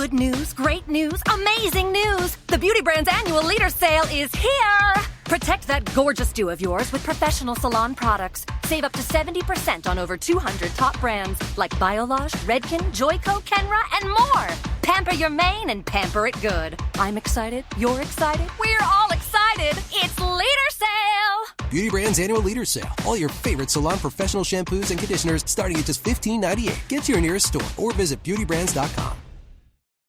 Good news, great news, amazing news! The Beauty Brand's annual leader sale is here! Protect that gorgeous stew of yours with professional salon products. Save up to 70% on over 200 top brands like Biolage, Redken, Joico, Kenra, and more. Pamper your mane and pamper it good. I'm excited. You're excited. We're all excited. It's leader sale! Beauty Brand's annual leader sale. All your favorite salon professional shampoos and conditioners starting at just $15.98. Get to your nearest store or visit beautybrands.com.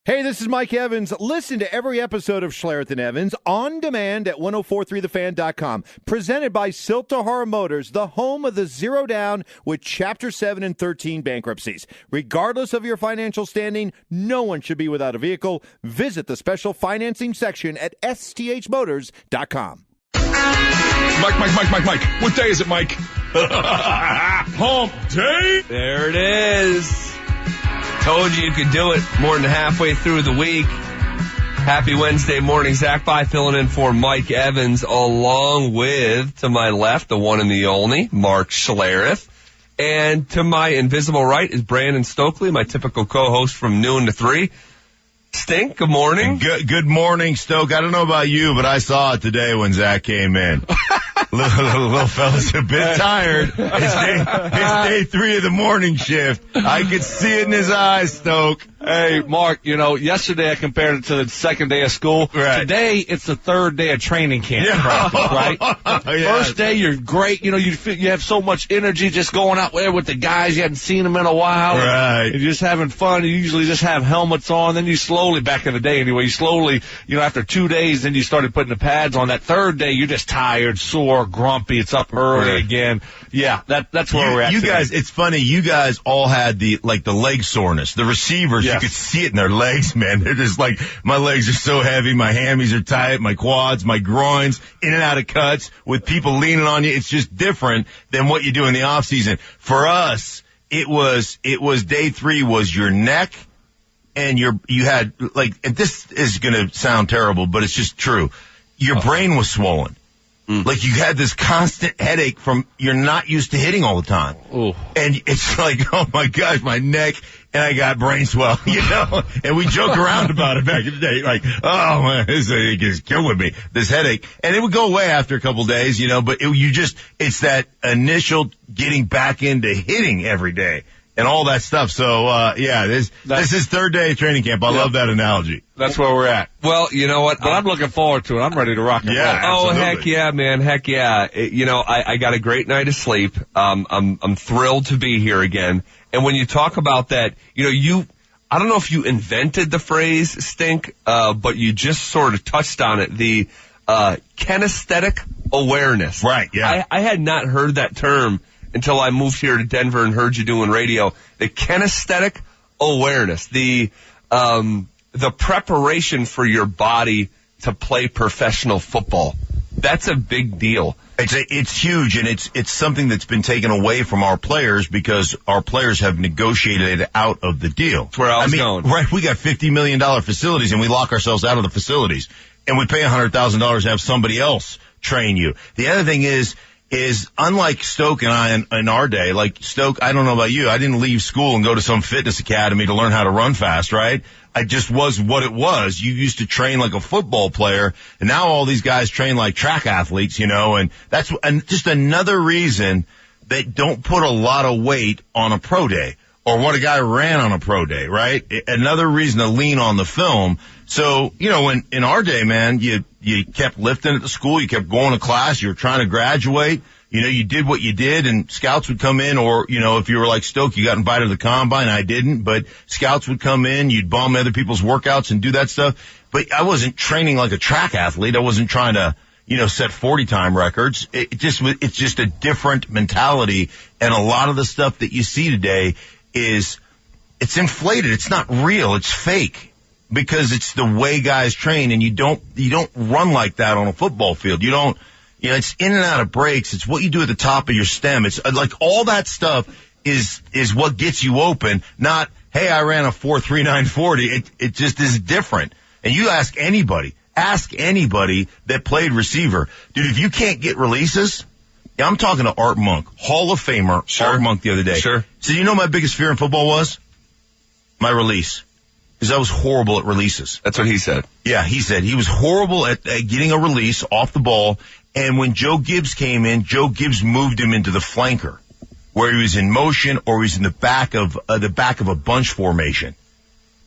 Hey, this is Mike Evans. Listen to every episode of Schlereth and Evans on demand at 1043thefan.com. Presented by Siltahara Motors, the home of the zero down with Chapter 7 and 13 bankruptcies. Regardless of your financial standing, no one should be without a vehicle. Visit the special financing section at sthmotors.com. Mike. What day is it, Mike? Hump day? There it is. Told you could do it more than halfway through the week. Happy Wednesday morning. Zach By filling in for Mike Evans, along with, to my left, the one and the only, Mark Schlereth. And to my invisible right is Brandon Stokely, my typical co-host from noon to 3. Stink, good morning. Good morning, Stoke. I don't know about you, but I saw it today when Zach came in. Little fella's a bit tired. It's day 3 of the morning shift. I could see it in his eyes, Stoke. Hey, Mark, yesterday I compared it to the second day of school. Right. Today, it's the third day of training camp practice, right? First day, you're great. You have so much energy just going out there with the guys. You hadn't seen them in a while. Right. And you're just having fun. You usually just have helmets on. Then you slowly, back in the day anyway, after 2 days, then you started putting the pads on. That third day, you're just tired, sore, grumpy. It's up early again. Yeah, that's where we're at. You today. guys, it's funny. You guys all had the leg soreness. The receivers, You could see it in their legs, man. They're just like, my legs are so heavy. My hammies are tight. My quads, my groins, in and out of cuts with people leaning on you. It's just different than what you do in the off season. For us, it was day 3 was your neck and you had and this is going to sound terrible, but it's just true. Your brain was swollen. Like you had this constant headache from you're not used to hitting all the time. Ooh. And it's like, oh my gosh, my neck, and I got brain swell, and we joke around about it back in the day, like, oh man, this thing is killing me, this headache. And it would go away after a couple days, but it's that initial getting back into hitting every day and all that stuff. So, this is third day of training camp. I love that analogy. That's where we're at. Well, you know what? But I'm looking forward to it. I'm ready to rock and roll. Oh, heck yeah, man. Heck yeah. I got a great night of sleep. I'm thrilled to be here again. And when you talk about that, I don't know if you invented the phrase stink, but you just sort of touched on it. The, kinesthetic awareness. Right. Yeah. I had not heard that term until I moved here to Denver and heard you doing radio. The kinesthetic awareness, the preparation for your body to play professional football. That's a big deal. It's huge, and it's something that's been taken away from our players because our players have negotiated out of the deal. That's where I was going. Right, we got $50 million facilities, and we lock ourselves out of the facilities, and we pay $100,000 to have somebody else train you. The other thing is unlike Stoke and I in our day, like Stoke, I don't know about you, I didn't leave school and go to some fitness academy to learn how to run fast, right? I just was what it was. You used to train like a football player, and now all these guys train like track athletes, and that's just another reason they don't put a lot of weight on a pro day or what a guy ran on a pro day, right? Another reason to lean on the film. So, in our day, man, you kept lifting at the school, you kept going to class, you were trying to graduate, you did what you did, and scouts would come in, or, if you were like Stoke, you got invited to the combine. I didn't, but scouts would come in, you'd bum other people's workouts and do that stuff. But I wasn't training like a track athlete. I wasn't trying to, set 40 time records. It's just a different mentality. And a lot of the stuff that you see today it's inflated. It's not real. It's fake. Because it's the way guys train, and you don't run like that on a football field. It's in and out of breaks. It's what you do at the top of your stem. It's like all that stuff is what gets you open. Not, hey, I ran a 4.39 40. It just is different. And you ask anybody that played receiver, dude, if you can't get releases, I'm talking to Art Monk, Hall of Famer, Art Monk the other day. Sure. So my biggest fear in football was? My release. because I was horrible at releases. That's what he said. Yeah, he said he was horrible at getting a release off the ball. And when Joe Gibbs came in, Joe Gibbs moved him into the flanker, where he was in motion or he was in the back of a bunch formation.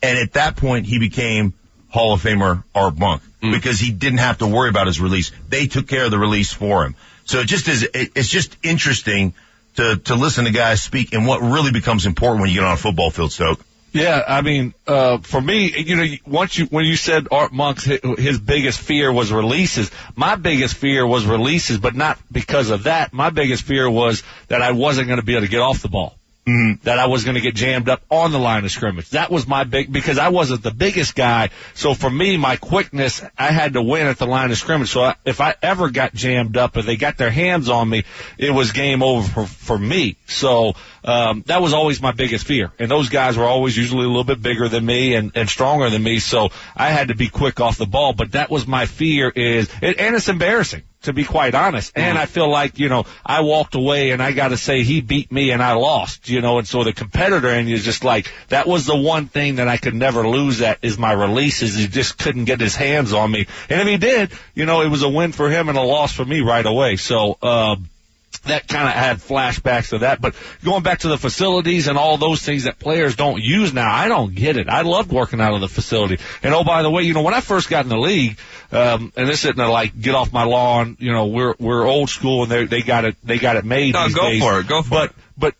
And at that point, he became Hall of Famer Art Monk because he didn't have to worry about his release. They took care of the release for him. So it's just interesting to listen to guys speak and what really becomes important when you get on a football field, Stoke. Yeah, I mean, for me, when you said Art Monk's his biggest fear was releases, my biggest fear was releases, but not because of that. My biggest fear was that I wasn't going to be able to get off the ball. That I was going to get jammed up on the line of scrimmage. That was my because I wasn't the biggest guy. So for me, my quickness, I had to win at the line of scrimmage. So if I ever got jammed up, if they got their hands on me, it was game over for me. So, that was always my biggest fear. And those guys were always usually a little bit bigger than me and stronger than me. So I had to be quick off the ball. But that was my fear and it's embarrassing, to be quite honest. And I feel like, I walked away and I got to say he beat me and I lost, and so the competitor in you is just like, that was the one thing that I could never lose at is my releases. He just couldn't get his hands on me. And if he did, it was a win for him and a loss for me right away. So, that kind of had flashbacks to that. But going back to the facilities and all those things that players don't use now, I don't get it. I loved working out of the facility. And oh, by the way, when I first got in the league, and this isn't like get off my lawn, we're old school and they got it made these days. Go for it. But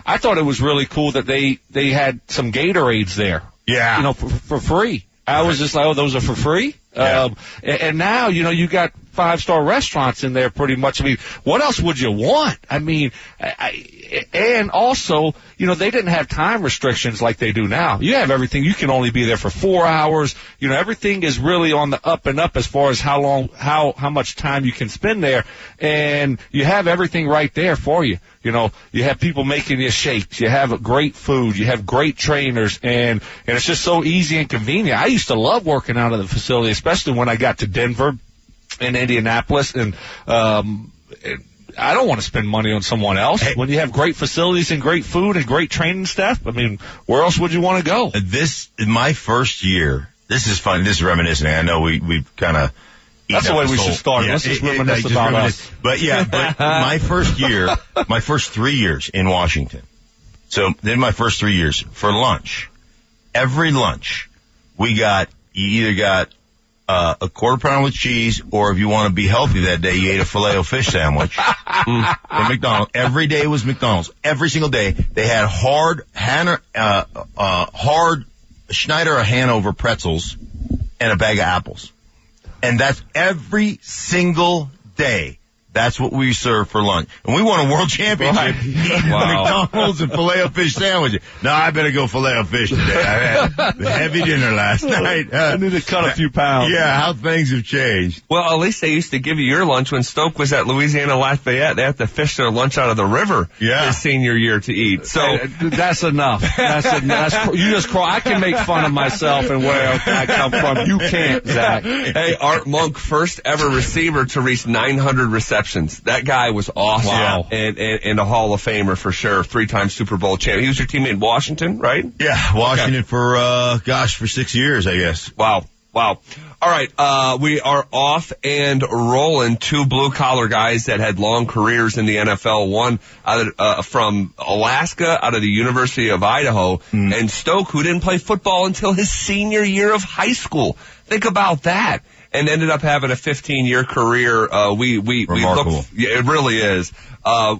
I thought it was really cool that they had some Gatorades there. Yeah. For free. I was just like, oh, those are for free? Yeah. And now, you got 5-star restaurants in there pretty much. I mean, what else would you want? I mean, and also, they didn't have time restrictions like they do now. You have everything. You can only be there for 4 hours. Everything is really on the up and up as far as how much time you can spend there. And you have everything right there for you. You have people making you shakes. You have great food. You have great trainers. And it's just so easy and convenient. I used to love working out of the facility, especially when I got to Denver and Indianapolis. And I don't want to spend money on someone else. When you have great facilities and great food and great training staff, I mean, where else would you want to go? My first year, this is fun. This is reminiscing. I know we've kind of... That's the way we should start. Let's just reminisce about us. But my first year, my first 3 years in Washington. So then my first 3 years for lunch, every lunch you either got a quarter pound with cheese, or if you want to be healthy that day, you ate a Filet-O-Fish sandwich from McDonald's. Every day was McDonald's. Every single day they had hard Schneider or Hanover pretzels and a bag of apples. And that's every single day. That's what we serve for lunch. And we won a world championship eating McDonald's and Filet-O-Fish sandwiches. No, I better go Filet-O-Fish today. I had a heavy dinner last night. I need to cut a few pounds. Yeah, how things have changed. Well, at least they used to give you your lunch when Stoke was at Louisiana Lafayette. They had to fish their lunch out of the river his senior year to eat. So that's enough. You just crawl. I can make fun of myself and where I come from. You can't, Zach. Hey, Art Monk, first ever receiver to reach 900 receptions. That guy was awesome. Wow. And a Hall of Famer for sure. 3-time Super Bowl champ. He was your teammate in Washington, right? Yeah, Washington for 6 years, I guess. Wow. All right, we are off and rolling. 2 blue-collar guys that had long careers in the NFL. One from Alaska, out of the University of Idaho, and Stoke, who didn't play football until his senior year of high school. Think about that. And ended up having a 15-year career. Remarkable. It really is.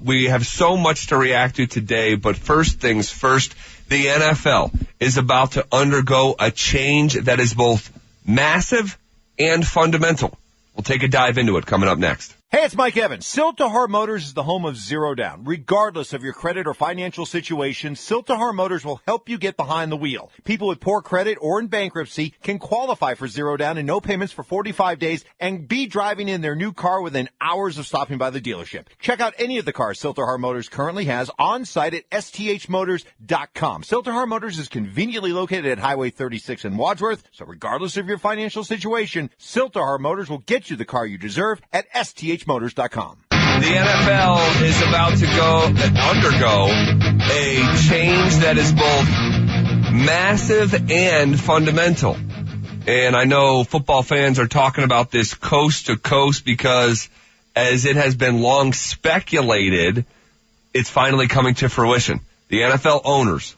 We have so much to react to today, but first things first, the NFL is about to undergo a change that is both massive and fundamental. We'll take a dive into it coming up next. Hey, it's Mike Evans. Siltahar Motors is the home of Zero Down. Regardless of your credit or financial situation, Siltahar Motors will help you get behind the wheel. People with poor credit or in bankruptcy can qualify for Zero Down and no payments for 45 days and be driving in their new car within hours of stopping by the dealership. Check out any of the cars Siltahar Motors currently has on site at sthmotors.com. Siltahar Motors is conveniently located at Highway 36 in Wadsworth, so regardless of your financial situation, Siltahar Motors will get you the car you deserve at sthmotors.com. The NFL is about to undergo a change that is both massive and fundamental. And I know football fans are talking about this coast to coast because, as it has been long speculated, it's finally coming to fruition. The NFL owners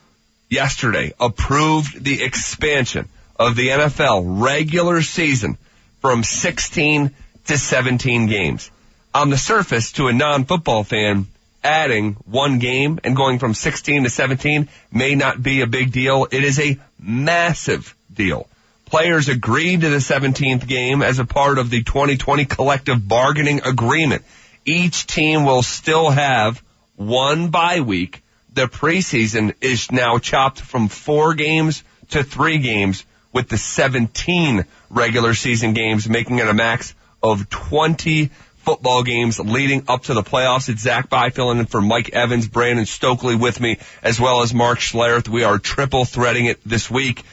yesterday approved the expansion of the NFL regular season from 16 to 17 games. On the surface, to a non-football fan, adding one game and going from 16 to 17 may not be a big deal. It is a massive deal. Players agreed to the 17th game as a part of the 2020 collective bargaining agreement. Each team will still have one bye week. The preseason is now chopped from 4 games to 3 games, with the 17 regular season games making it a max of 20 football games leading up to the playoffs. It's Zach By filling in for Mike Evans, Brandon Stokely with me, as well as Mark Schlereth. We are triple threading it this week.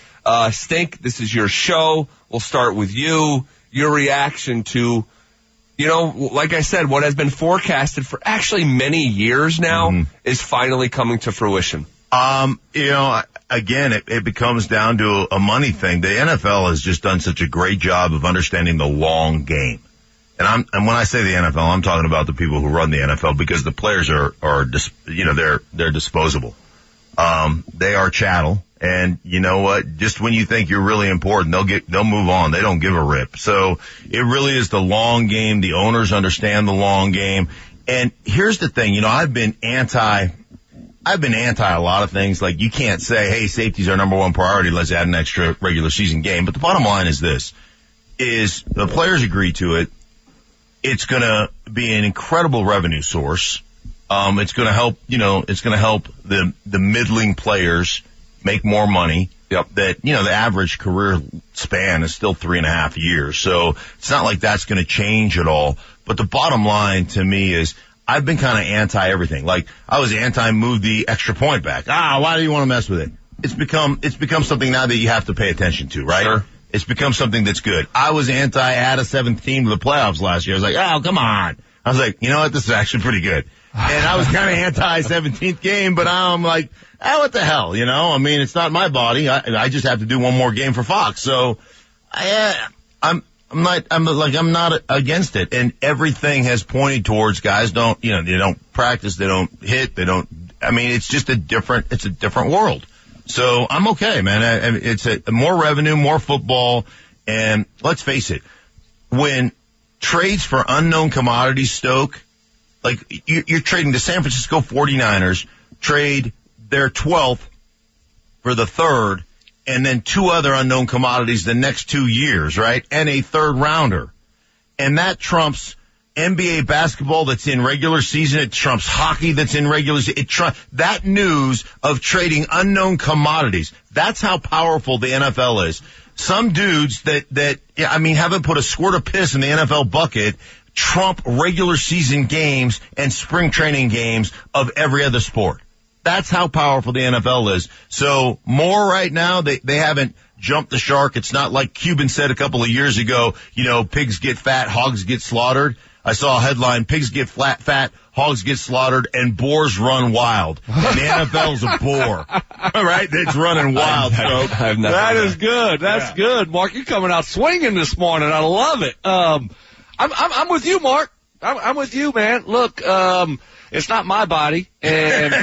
Stink, this is your show. We'll start with you. Your reaction to, like I said, what has been forecasted for actually many years now is finally coming to fruition. Again, it becomes down to a money thing. The NFL has just done such a great job of understanding the long game. And when I say the NFL, I'm talking about the people who run the NFL, because the players they're disposable. They are chattel. And you know what? Just when you think you're really important, they'll move on. They don't give a rip. So it really is the long game. The owners understand the long game. And here's the thing, I've been anti a lot of things. Like, you can't say, hey, safety's our number one priority, let's add an extra regular season game. But the bottom line is this, is the players agree to it. It's going to be an incredible revenue source. It's going to help, it's going to help the middling players make more money. Yep. That, the average career span is still 3.5 years. So it's not like that's going to change at all. But the bottom line to me is, I've been kind of anti everything. Like, I was anti move the extra point back. Why do you want to mess with it? It's become something now that you have to pay attention to, right? Sure. It's become something that's good. I was anti add a 7th team to the playoffs last year. I was like, oh, come on. I was like, you know what? This is actually pretty good. And I was kind of anti 17th game, but now I'm like, what the hell? It's not my body. I just have to do one more game for Fox. So I'm not against it. And everything has pointed towards guys they don't practice, they don't hit, it's just a different world. So I'm okay, man. It's more revenue, more football. And let's face it, when trades for unknown commodities, Stoke, like you're trading the San Francisco 49ers, trade their 12th for the 3rd, and then 2 other unknown commodities the next 2 years, right? And a 3rd rounder. And that trumps NBA basketball that's in regular season. It trumps hockey that's in regular season. That news of trading unknown commodities. That's how powerful the NFL is. Some dudes that haven't put a squirt of piss in the NFL bucket trump regular season games and spring training games of every other sport. That's how powerful the NFL is. So more right now, they haven't jumped the shark. It's not like Cuban said a couple of years ago, pigs get fat, hogs get slaughtered. I saw a headline, pigs get fat, hogs get slaughtered, and boars run wild. And the NFL's a boar. All right? It's running wild, folks. That is good. That's good. Mark, you're coming out swinging this morning. I love it. I'm with you, Mark. I'm with you, man. Look, it's not my body, and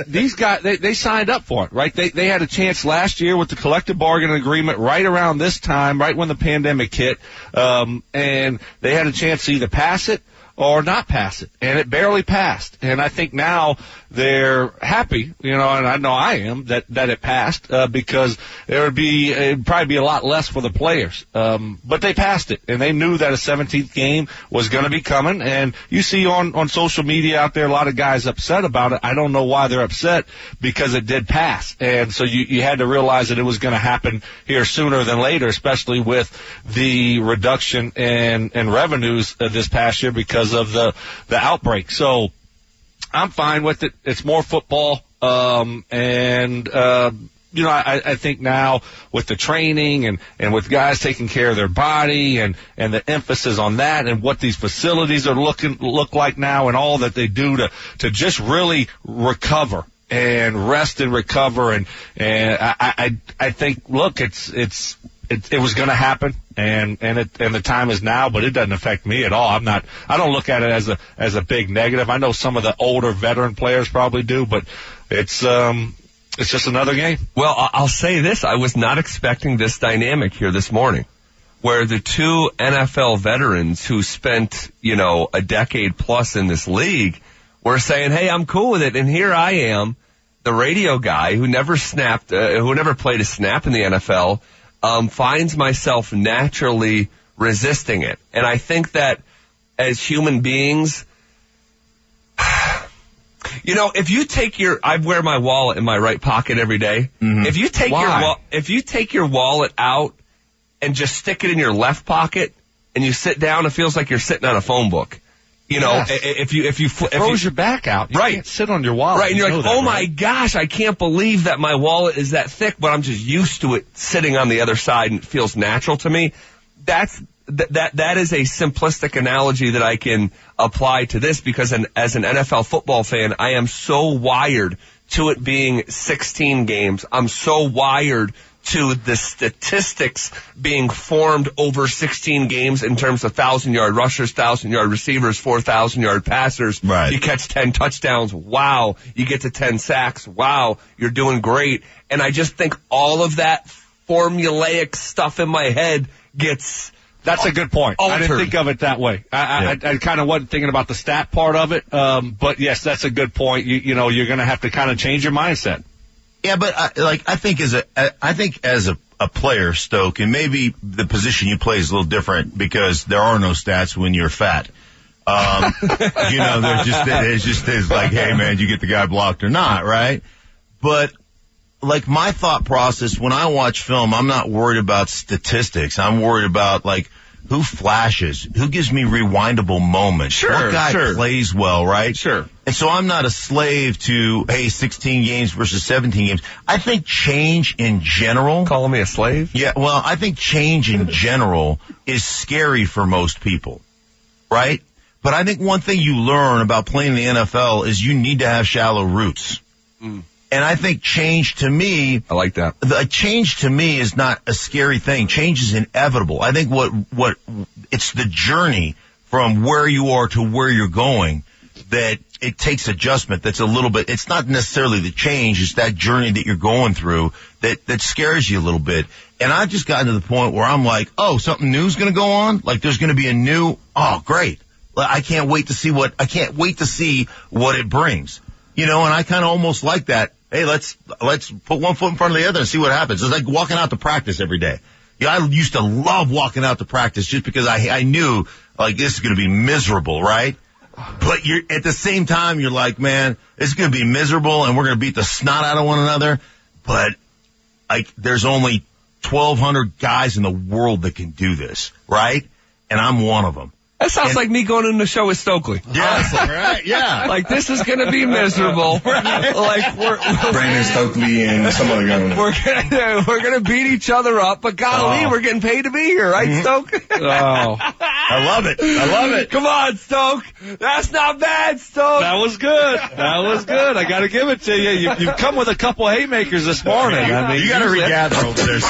these guys, they signed up for it, right? They had a chance last year with the collective bargaining agreement right around this time, right when the pandemic hit, and they had a chance to either pass it or not pass it, and it barely passed. And I think now they're happy, and I know I am, that it passed, because it'd probably be a lot less for the players. But they passed it, and they knew that a 17th game was going to be coming. And you see on social media out there, a lot of guys upset about it. I don't know why they're upset, because it did pass. And so you had to realize that it was going to happen here sooner than later, especially with the reduction in revenues this past year because of the outbreak. So I'm fine with it. It's more football. I think now with the training and with guys taking care of their body and the emphasis on that and what these facilities are look like now and all that they do to just really recover and rest and recover. And I think, look, it was going to happen, and the time is now, but it doesn't affect me at all. I don't look at it as a big negative. I know some of the older veteran players probably do, but it's just another game. Well, I'll say this. I was not expecting this dynamic here this morning, where the two NFL veterans who spent, a decade plus in this league were saying, hey, I'm cool with it. And here I am, the radio guy who never played a snap in the NFL, finds myself naturally resisting it. And I think that as human beings, if you take I wear my wallet in my right pocket every day. Mm-hmm. If you take your wallet out and just stick it in your left pocket and you sit down, it feels like you're sitting on a phone book. Yes. If you throws your back out, you can't sit on your wallet. Right, and you're like, my gosh, I can't believe that my wallet is that thick, but I'm just used to it sitting on the other side and it feels natural to me. That is a simplistic analogy that I can apply to this, because as an NFL football fan, I am so wired to it being 16 games. I'm so wired to the statistics being formed over 16 games in terms of 1,000-yard rushers, 1,000-yard receivers, 4,000-yard passers. Right. You catch 10 touchdowns. Wow. You get to 10 sacks. Wow. You're doing great. And I just think all of that formulaic stuff in my head gets... That's a good point. Altered. I didn't think of it that way. I kind of wasn't thinking about the stat part of it. But yes, that's a good point. You're going to have to kind of change your mindset. Yeah, but I think as a player, Stoke, and maybe the position you play is a little different because there are no stats when you're fat. There's like, hey man, you get the guy blocked or not, right? But like my thought process when I watch film, I'm not worried about statistics. I'm worried about like who flashes, who gives me rewindable moments. Sure, what guy plays well, right? Sure. And so I'm not a slave to, 16 games versus 17 games. I think change in general... Calling me a slave? Yeah, well, I think change in general is scary for most people, right? But I think one thing you learn about playing in the NFL is you need to have shallow roots. Mm. And I think change to me... I like that. The change to me is not a scary thing. Change is inevitable. I think what it's the journey from where you are to where you're going that it takes adjustment. That's a little bit, it's not necessarily the change, it's that journey that you're going through that scares you a little bit. And I've just gotten to the point where I'm like, oh, something new's going to go on? Like there's going to be great. I can't wait to see what it brings. And I kind of almost like that. Hey, let's put one foot in front of the other and see what happens. It's like walking out to practice every day. I used to love walking out to practice just because I knew like this is going to be miserable, right? But you're at the same time, you're like, man, it's going to be miserable and we're going to beat the snot out of one another. But like, there's only 1,200 guys in the world that can do this, right? And I'm one of them. That sounds like me going on the show with Stokely. Yeah, right. Yeah. Like this is going to be miserable. Right. Like Brandon Stokely and some other guy. We're going to beat each other up, but golly, we're getting paid to be here, right, Stoke? Oh, I love it. Come on, Stoke. That's not bad, Stoke. That was good. I got to give it to you. You've come with a couple haymakers this morning. You got to regather over there. You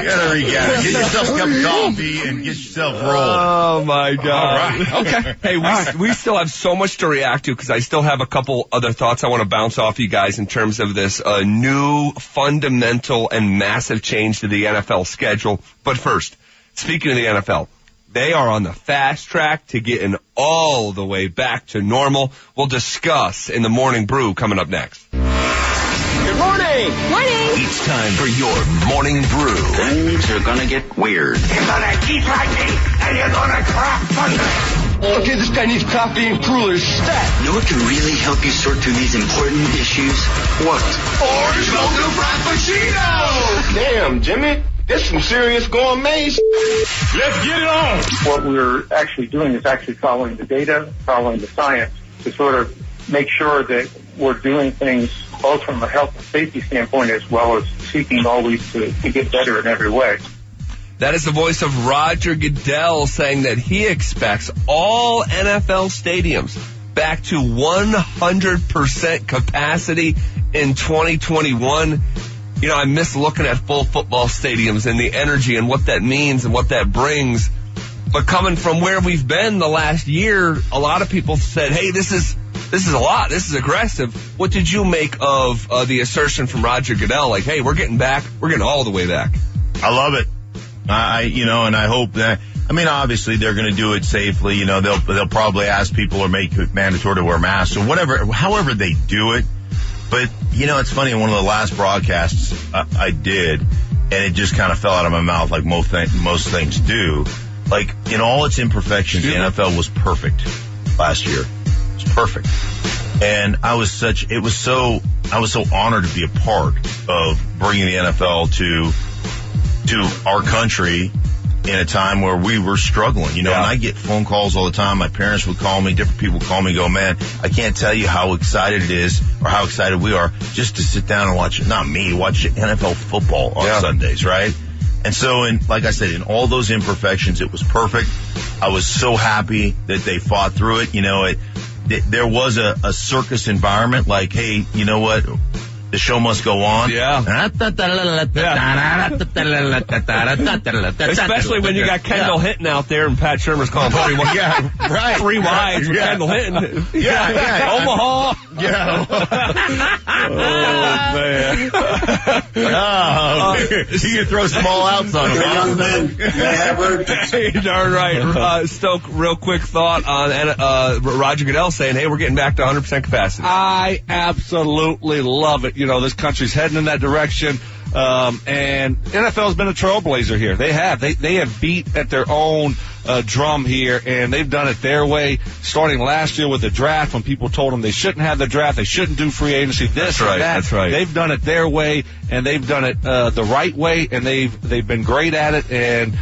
got to regather. Get yourself a cup of coffee and get yourself rolled. Oh my God. All right. Okay. Hey, we still have so much to react to because I still have a couple other thoughts I want to bounce off you guys in terms of this new fundamental and massive change to the NFL schedule. But first, speaking of the NFL, they are on the fast track to getting all the way back to normal. We'll discuss in the Morning Brew coming up next. Good morning. Morning. It's time for your Morning Brew. Things are gonna get weird. You're gonna eat like me, and you're gonna crap thunder. Okay, this guy needs coffee and crullers stat. You know what can really help you sort through these important issues? What? Orange mocha frappuccino! Damn, Jimmy. This is some serious gourmet. Let's get it on! What we're actually doing is actually following the data, following the science to sort of make sure that we're doing things both from a health and safety standpoint as well as seeking always to get better in every way. That is the voice of Roger Goodell saying that he expects all NFL stadiums back to 100% capacity in 2021. You know, I miss looking at full football stadiums and the energy and what that means and what that brings. But coming from where we've been the last year, a lot of people said, hey, this is a lot. This is aggressive. What did you make of the assertion from Roger Goodell? Like, hey, we're getting back. We're getting all the way back. I love it. And I hope that, I mean, obviously they're going to do it safely. You know, they'll probably ask people or make it mandatory to wear masks or whatever, however they do it. But, you know, it's funny, in one of the last broadcasts I did, and it just kind of fell out of my mouth like most things do. Like, in all its imperfections, the NFL was perfect last year. It was perfect. And I was so honored to be a part of bringing the NFL to our country in a time where we were struggling, you know, and I get phone calls all the time. My parents would call me, different people would call me and go, man, I can't tell you how excited it is or how excited we are just to sit down and watch NFL football on Sundays, right? And so, like I said, in all those imperfections, it was perfect. I was so happy that they fought through it. You know, there was a circus environment, like, hey, you know what? The show must go on. Yeah. Especially when you got Kendall Hinton out there and Pat Shermer's calling three wides with Kendall Hinton. Omaha. Yeah. Oh, man. You can throw small outs on him. Young men. Darn right. Stoke, real quick thought on Roger Goodell saying, hey, we're getting back to 100% capacity. I absolutely love it. You know, this country's heading in that direction. And NFL's been a trailblazer here. They have beat at their own drum here, and they've done it their way, starting last year with the draft when people told them they shouldn't have the draft, they shouldn't do free agency, this and that. That's right. They've done it their way, and they've done it the right way, and they've been great at it, and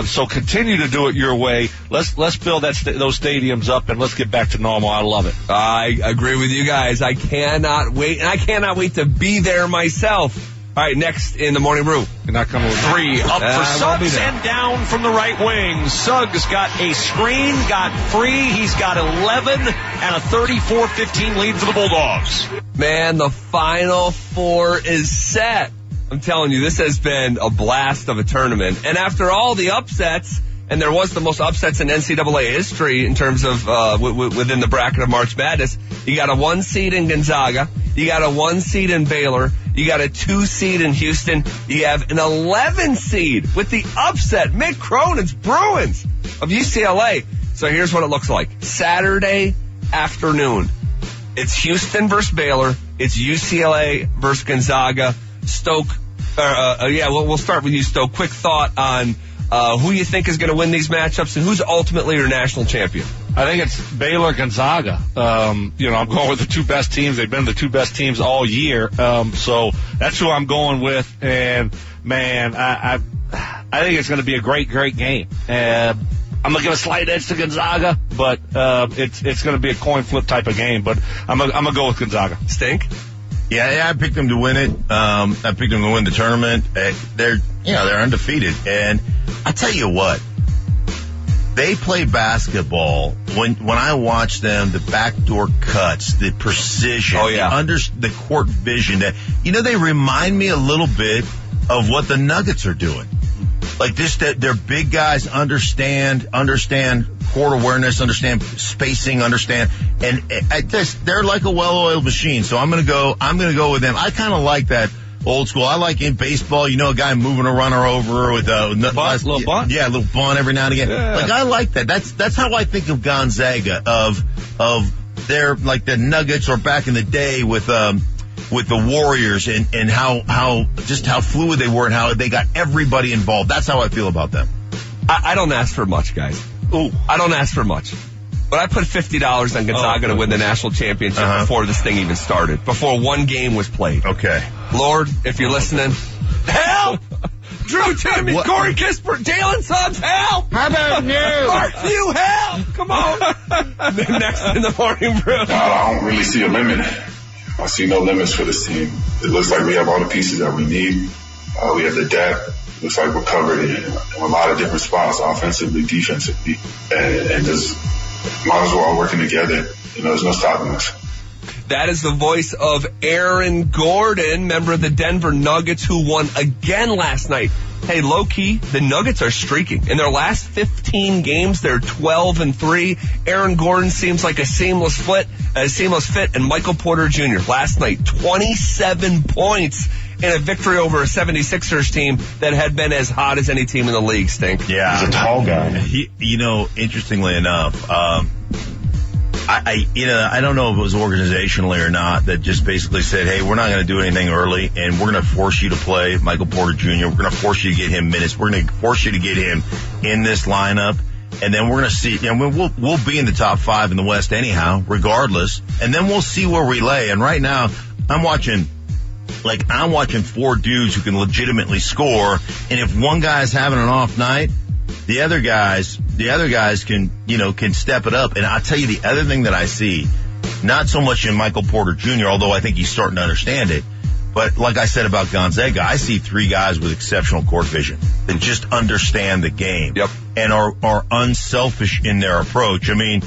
so continue to do it your way. Let's fill those stadiums up, and let's get back to normal. I love it. I agree with you guys. I cannot wait, and I cannot wait to be there myself. All right, next in the Morning Brew. You're not coming with 3 up for Suggs and down from the right wing. Suggs got a screen, got free. He's got 11 and a 34-15 lead for the Bulldogs. Man, the Final Four is set. I'm telling you, this has been a blast of a tournament. And after all the upsets, and there was the most upsets in NCAA history in terms of within the bracket of March Madness, you got a 1 seed in Gonzaga, you got a 1 seed in Baylor, you got a 2 seed in Houston, you have an 11 seed with the upset, Mick Cronin's Bruins of UCLA. So here's what it looks like. Saturday afternoon, it's Houston versus Baylor, it's UCLA versus Gonzaga. Stoke, we'll start with you, Stoke. Quick thought on who you think is going to win these matchups and who's ultimately your national champion. I think it's Baylor Gonzaga. I'm going with the 2 best teams. They've been the 2 best teams all year. So that's who I'm going with. And man, I think it's going to be a great, great game. I'm going to give a slight edge to Gonzaga, but it's going to be a coin flip type of game. But I'm going to go with Gonzaga. Stink? Yeah, I picked them to win it. I picked them to win the tournament. They're undefeated. And I tell you what, they play basketball. When I watch them, the backdoor cuts, the precision, the court vision, they remind me a little bit of what the Nuggets are doing. Like this, that their big guys understand court awareness, understand spacing, and they're like a well-oiled machine. So I'm gonna go with them. I kind of like that old school. I like in baseball, a guy moving a runner over with a little bunt. Yeah, a little bunt every now and again. Yeah. Like I like that. That's how I think of Gonzaga, of their, like the Nuggets or back in the day with the Warriors and how fluid they were and how they got everybody involved. That's how I feel about them. I don't ask for much, guys. Ooh. I don't ask for much. But I put $50 on Gonzaga to win the national championship before this thing even started, before one game was played. Okay. Lord, if you're listening, help! Drew Timmy, Corey Kispert, Jalen Suggs, help! How about you? Mark Few, help! Come on. Next in the Morning Brew. I don't really see a limit. I see no limits for this team. It looks like we have all the pieces that we need. We have the depth. Looks like we're covered in a lot of different spots, offensively, defensively, and just might as well working together there's no stopping us. That is the voice of Aaron Gordon, member of the Denver Nuggets, who won again last night. Hey, low-key, the Nuggets are streaking. In their last 15 games, they're 12-3. Aaron Gordon seems like a seamless fit, and Michael Porter Jr. last night, 27 points in a victory over a 76ers team that had been as hot as any team in the league, Stink. Yeah. He's a tall guy. Interestingly enough, I don't know if it was organizationally or not that just basically said, hey, we're not going to do anything early, and we're going to force you to play Michael Porter Jr. We're going to force you to get him minutes. We're going to force you to get him in this lineup, and then we're going to see. We'll be in the top 5 in the West anyhow, regardless, and then we'll see where we lay. And right now, I'm watching 4 dudes who can legitimately score, and if one guy's having an off night, the other guys can step it up. And I'll tell you the other thing that I see, not so much in Michael Porter Jr., although I think he's starting to understand it, but like I said about Gonzaga, I see 3 guys with exceptional court vision that just understand the game. Yep. And are unselfish in their approach. I mean,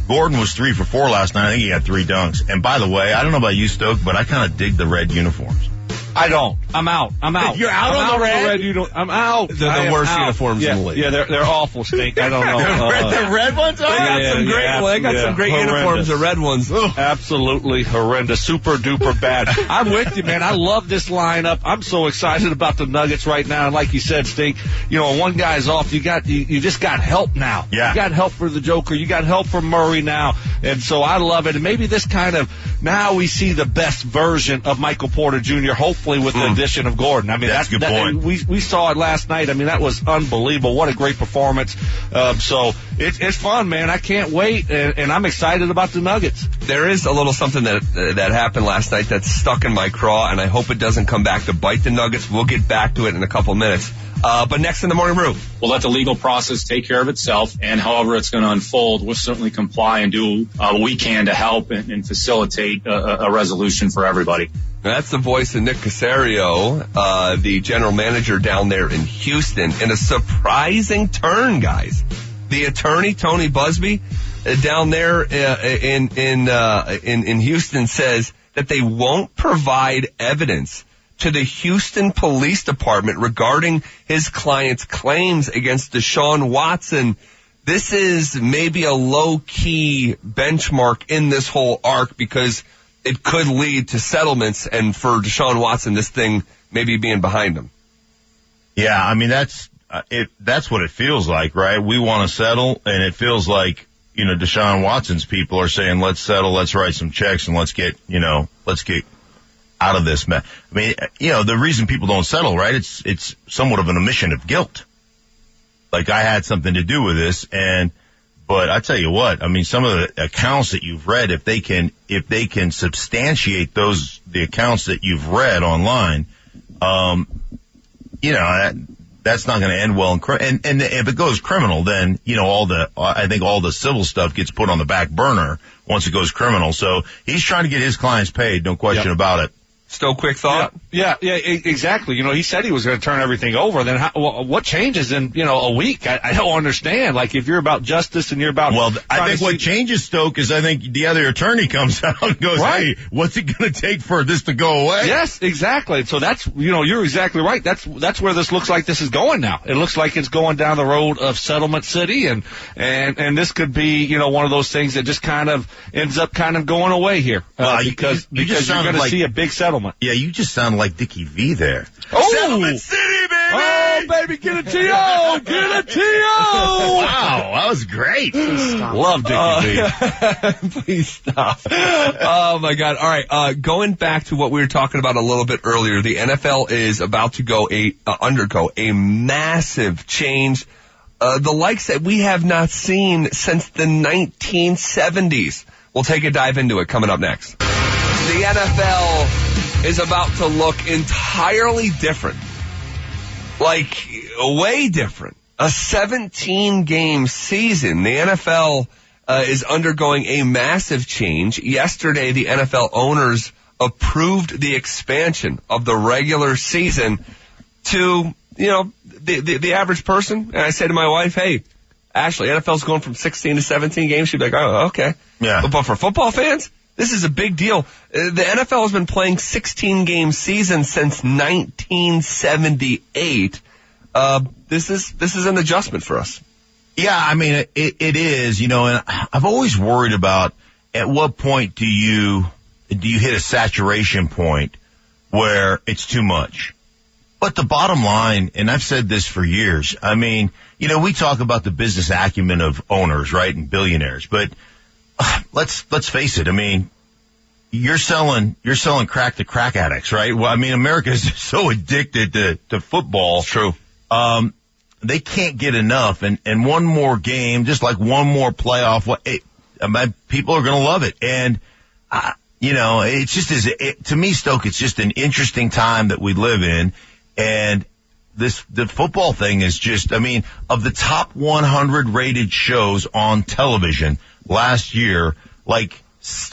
Gordon was 3 for 4 last night. I think he had 3 dunks. And by the way, I don't know about you, Stoke, but I kind of dig the red uniforms. I don't. I'm out. You're out on the red? I'm out. They're the worst uniforms in the league. Yeah, they're awful, Stink. I don't know. The red ones? They got some great uniforms, the red ones. Absolutely horrendous. Super duper bad. I'm with you, man. I love this lineup. I'm so excited about the Nuggets right now. And like you said, Stink, when one guy's off, you just got help now. Yeah. You got help for the Joker. You got help from Murray now. And so I love it. And maybe this now we see the best version of Michael Porter Jr., hopefully with the addition of Gordon. I mean, that's a good point. We saw it last night. I mean, that was unbelievable. What a great performance. So it's fun, man. I can't wait, and I'm excited about the Nuggets. There is a little something that happened last night that's stuck in my craw, and I hope it doesn't come back to bite the Nuggets. We'll get back to it in a couple minutes. But next in the Morning Brew. We'll let the legal process take care of itself, and however it's going to unfold, we'll certainly comply and do what we can to help and facilitate a resolution for everybody. That's the voice of Nick Caserio, the general manager down there in Houston. In a surprising turn, guys, the attorney Tony Busby down there in Houston says that they won't provide evidence to the Houston Police Department regarding his client's claims against Deshaun Watson. This is maybe a low-key benchmark in this whole arc because it could lead to settlements, and for Deshaun Watson, this thing maybe being behind him. Yeah, I mean, that's what it feels like, right? We want to settle, and it feels like, Deshaun Watson's people are saying, let's settle, let's write some checks, and let's get out of this mess. I mean, the reason people don't settle, right? It's somewhat of an admission of guilt. Like, I had something to do with this, but I tell you what, I mean, some of the accounts that you've read, if they can substantiate the accounts that you've read online, that's not going to end well. And if it goes criminal, then, I think all the civil stuff gets put on the back burner once it goes criminal. So he's trying to get his clients paid, no question about it. Still quick thought? Yeah, exactly. He said he was going to turn everything over. Then what changes in, a week? I don't understand. Like, if you're about justice and you're about... Well, I think what changes, Stoke, is I think the other attorney comes out and goes, right. Hey, what's it going to take for this to go away? Yes, exactly. So that's, you're exactly right. That's where this looks like this is going now. It looks like it's going down the road of Settlement City, and this could be, one of those things that just kind of ends up kind of going away here. Because you're going to see a big settlement. Yeah, you just sound like Dickie V there. Oh! Settlement City, baby! Oh, baby, get a T.O.! Get a T.O.! Wow, that was great. Love Dickie V. Please stop. Oh, my God. All right, going back to what we were talking about a little bit earlier, the NFL is about to undergo a massive change, the likes that we have not seen since the 1970s. We'll take a dive into it coming up next. The NFL is about to look entirely different. Like, way different. A 17-game season. The NFL is undergoing a massive change. Yesterday, the NFL owners approved the expansion of the regular season to, the average person. And I say to my wife, hey, Ashley, NFL's going from 16 to 17 games. She'd be like, oh, okay. Yeah. But for football fans, this is a big deal. The NFL has been playing 16-game seasons since 1978. This is an adjustment for us. Yeah, I mean, it is, and I've always worried about at what point do you hit a saturation point where it's too much. But the bottom line, and I've said this for years, I mean, we talk about the business acumen of owners, right, and billionaires, but let's face it. I mean, you're selling crack to crack addicts, right? Well, I mean, America is so addicted to football. It's true. They can't get enough, and one more game, just like one more playoff, people are going to love it. And, it's just to me, Stoke, it's just an interesting time that we live in. And the football thing is just, I mean, of the top 100 rated shows on television last year, like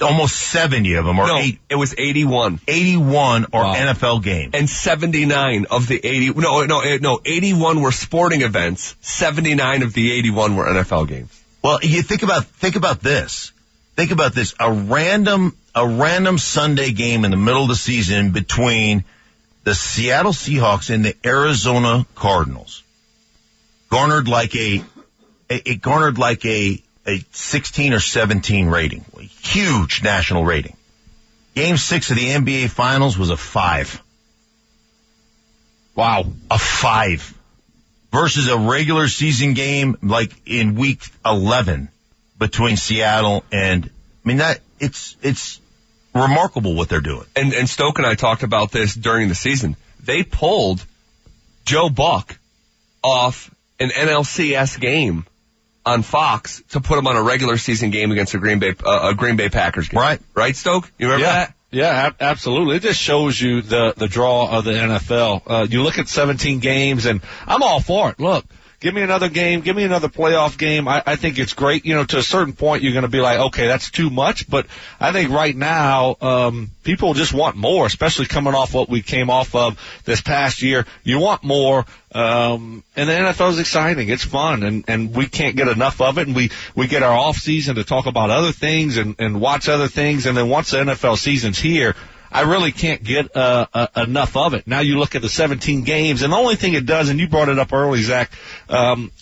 almost 70 of them are it was 81. 81 are NFL games. And 79 of the 81 were sporting events. 79 of the 81 were NFL games. Well, you think about this. Think about this. A random Sunday game in the middle of the season between the Seattle Seahawks and the Arizona Cardinals garnered like a 16 or 17 rating. Huge national rating. Game 6 of the NBA Finals was a 5. Wow. A 5. Versus a regular season game like in week 11 between Seattle and, I mean, it's remarkable what they're doing. And Stoke and I talked about this during the season. They pulled Joe Buck off an NLCS game on Fox to put him on a regular season game against a Green Bay Packers game. Right, Stoke? You remember that? Yeah, absolutely. It just shows you the draw of the NFL. You look at 17 games, and I'm all for it. Look, give me another game. Give me another playoff game. I think it's great. To a certain point, you're going to be like, okay, that's too much. But I think right now, people just want more, especially coming off what we came off of this past year. You want more. And the NFL is exciting. It's fun, and we can't get enough of it. And we get our off season to talk about other things and watch other things. And then once the NFL season's here, I really can't get enough of it. Now you look at the 17 games, and the only thing it does, and you brought it up early, Zach,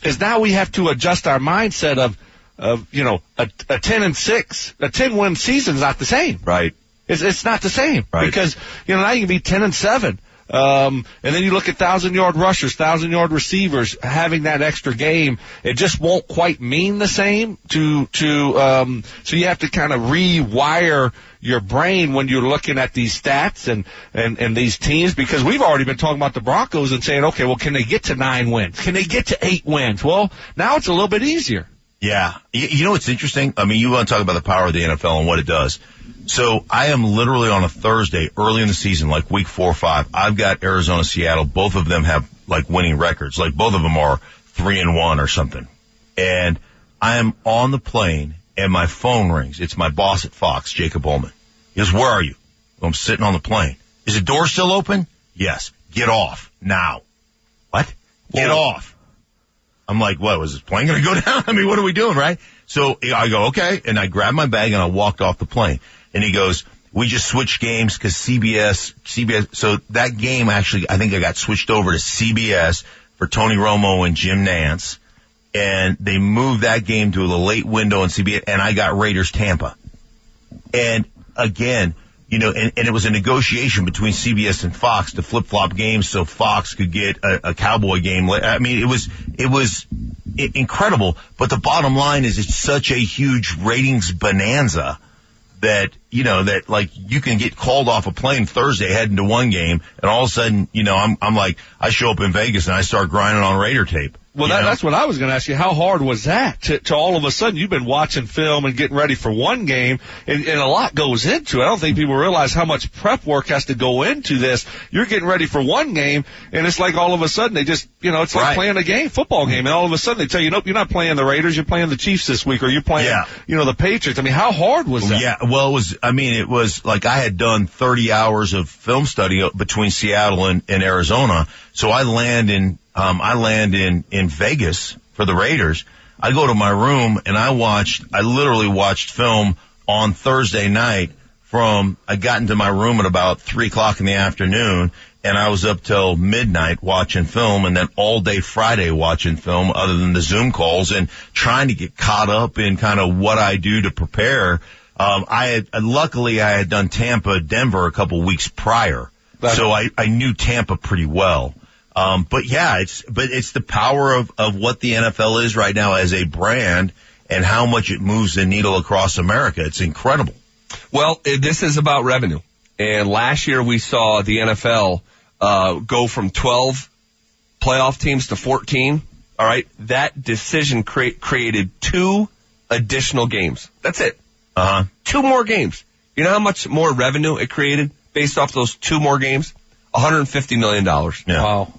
is now we have to adjust our mindset of a 10-6, a 10-win season is not the same. Right. It's not the same. Right. Because, now you can be 10-7. And then you look at 1,000-yard rushers, 1,000-yard receivers having that extra game. It just won't quite mean the same so you have to kind of rewire your brain when you're looking at these stats and these teams, because we've already been talking about the Broncos and saying, okay, well, can they get to 9 wins? Can they get to 8 wins? Well, now it's a little bit easier. Yeah. You know what's interesting? I mean, you want to talk about the power of the NFL and what it does. So I am literally on a Thursday early in the season, like week 4 or 5. I've got Arizona, Seattle. Both of them have like winning records. Like both of them are 3-1 or something. And I am on the plane and my phone rings. It's my boss at Fox, Jacob Ullman. He goes, where are you? I'm sitting on the plane. Is the door still open? Yes. Get off now. What? Get off. I'm like, what, was this plane going to go down? I mean, what are we doing, right? So I go, okay. And I grabbed my bag and I walked off the plane. And he goes, we just switched games because CBS, so that game actually, I think I got switched over to CBS for Tony Romo and Jim Nantz. And they moved that game to the late window on CBS, and I got Raiders Tampa. And again, and it was a negotiation between CBS and Fox to flip-flop games so Fox could get a Cowboy game. I mean, it was incredible. But the bottom line is it's such a huge ratings bonanza that, that like you can get called off a plane Thursday heading to one game, and all of a sudden, I'm like, I show up in Vegas and I start grinding on Raider tape. Well, that's what I was going to ask you. How hard was that to all of a sudden you've been watching film and getting ready for one game, and a lot goes into it. I don't think people realize how much prep work has to go into this. You're getting ready for one game, and it's like all of a sudden they just, it's like playing a football game, and all of a sudden they tell you, nope, you're not playing the Raiders, you're playing the Chiefs this week, or you're playing, the Patriots. I mean, how hard was that? Yeah, well, it was like I had done 30 hours of film study between Seattle and Arizona, so I land in Vegas for the Raiders. I go to my room and I literally watched film on Thursday night I got into my room at about 3:00 in the afternoon, and I was up till midnight watching film, and then all day Friday watching film other than the Zoom calls and trying to get caught up in kind of what I do to prepare. Luckily I had done Tampa, Denver a couple weeks prior. So I knew Tampa pretty well. But it's the power of what the NFL is right now as a brand and how much it moves the needle across America. It's incredible. Well, this is about revenue. And last year we saw the NFL go from 12 playoff teams to 14. All right. That decision created 2 additional games. That's it. 2 more games. You know how much more revenue it created based off those 2 more games? $150 million. Yeah. Wow.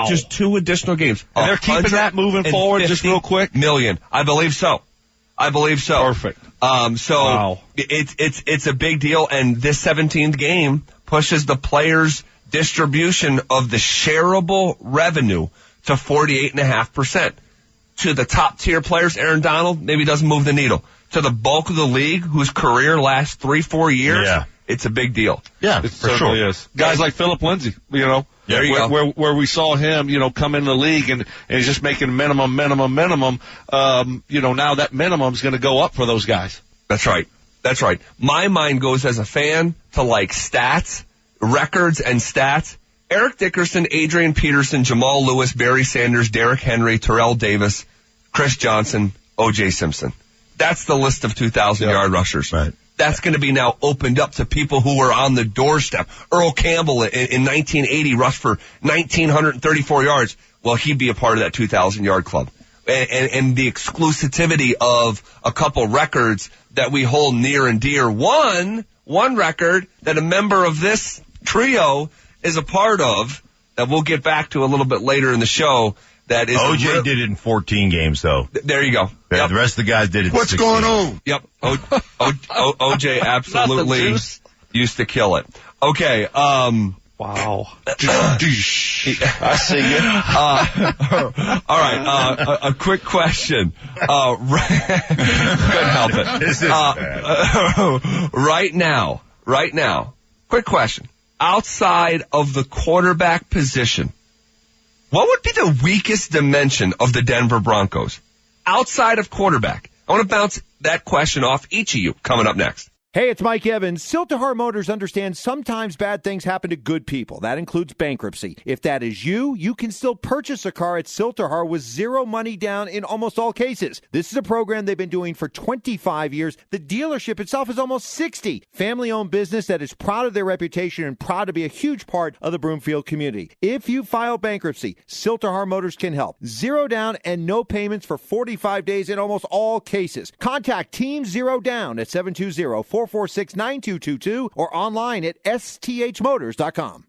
Just 2 additional games. And they're keeping that moving forward just real quick? Million. I believe so. Perfect. Wow. It's a big deal, and this 17th game pushes the players' distribution of the shareable revenue to 48.5%. To the top tier players, Aaron Donald maybe doesn't move the needle. To the bulk of the league, whose career lasts 3-4 years, it's a big deal. Yeah, it certainly is. Guys like Philip Lindsay, There you go. Where we saw him, come in the league and he's just making minimum. Now that minimum is going to go up for those guys. That's right. My mind goes as a fan to like stats, records and stats. Eric Dickerson, Adrian Peterson, Jamal Lewis, Barry Sanders, Derrick Henry, Terrell Davis, Chris Johnson, O.J. Simpson. That's the list of 2,000-yard rushers. Right. That's going to be now opened up to people who were on the doorstep. Earl Campbell in 1980 rushed for 1,934 yards. Well, he'd be a part of that 2,000-yard club. And the exclusivity of a couple records that we hold near and dear. One record that a member of this trio is a part of that we'll get back to a little bit later in the show. That is OJ did it in 14 games, though. There you go. Yeah, the rest of the guys did it in 16. What's going on? Yep. OJ absolutely used to kill it. Okay. Wow. I see you. All right. A quick question. Couldn't help it. This is bad. Right now, quick question. Outside of the quarterback position, what would be the weakest dimension of the Denver Broncos? Outside of quarterback. I want to bounce that question off each of you coming up next. Hey, it's Mike Evans. Siltahar Motors understands sometimes bad things happen to good people. That includes bankruptcy. If that is you, you can still purchase a car at Siltahar with 0 money down in almost all cases. This is a program they've been doing for 25 years. The dealership itself is almost 60. Family-owned business that is proud of their reputation and proud to be a huge part of the Broomfield community. If you file bankruptcy, Siltahar Motors can help. 0 down and no payments for 45 days in almost all cases. Contact Team 0 Down at 720-446-9222 or online at sthmotors.com.